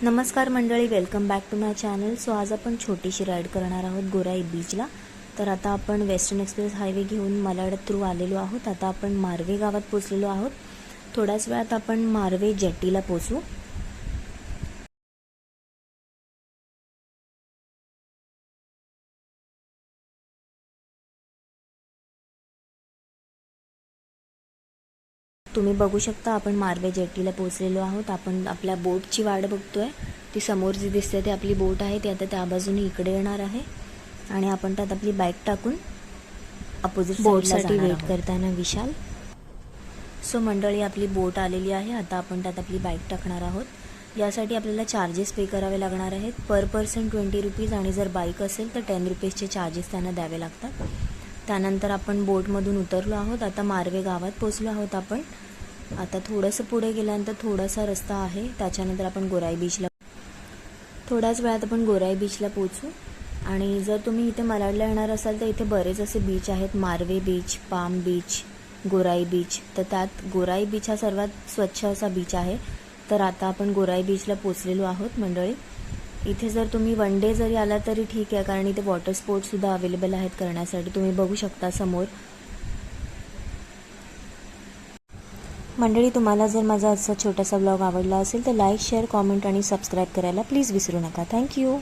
नमस्कार मंडळी, welcome back to my channel. So आज आपण छोटीशी राईड करणार आहोत गोराई बीचला. तर आता आपण वेस्टर्न एक्सप्रेस हायवे घेऊन मालाड थ्रू आलेलो आहोत. आता आपण मारवे गावात पोचलेलो आहोत. थोड्याच वेळात आपण मारवे जेटीला पोचू. तुम्ही बघू शकता आपण मारवे जेटीला पोचलेलो आहोत. आपण आपल्या बोटची वाट बघतोय. ती समोर जी दिसते ती आपली बोट आहे. ती आता त्या बाजूने इकडे येणार आहे आणि आपण त्यात आपली बाईक टाकून अपोजिट बोटसाठी वेट करताना विशाल. सो मंडळी, आपली बोट आलेली आहे. आता आपण त्यात आपली बाईक टाकणार आहोत. यासाठी आपल्याला चार्जेस पे करावे लागणार आहेत. पर पर्सन 20 रुपीज आणि जर बाईक असेल तर 10 रुपीजचे चार्जेस त्यांना द्यावे लागतात. त्यानंतर आपण बोटमधून उतरलो आहोत. आता मारवे गावात पोचलो आहोत आपण. आता थोडंसं पुढे गेल्यानंतर थोडासा रस्ता आहे. त्याच्यानंतर आपण गोराई बीचला थोड्याच वेळात आपण गोराई बीचला पोचू. आणि जर तुम्ही इथे मालाडला येणार असाल तर इथे बरेच असे बीच आहेत. मारवे बीच, पाम बीच, गोराई बीच. तर त्यात गोराई बीच हा सर्वात स्वच्छ असा बीच आहे. तर आता आपण गोराई बीचला पोचलेलो आहोत मंडळी. इथे जर तुम्ही वन डे जरी आला तरी ठीक आहे, कारण इथे वॉटर स्पोर्ट्ससुद्धा अवेलेबल आहेत करण्यासाठी. तुम्ही बघू शकता समोर. मंडळी, तुम्हाला जर माझा असा छोटासा ब्लॉग आवडला असेल तर लाईक, शेअर, कॉमेंट आणि सबस्क्राईब करायला प्लीज विसरू नका. थँक्यू.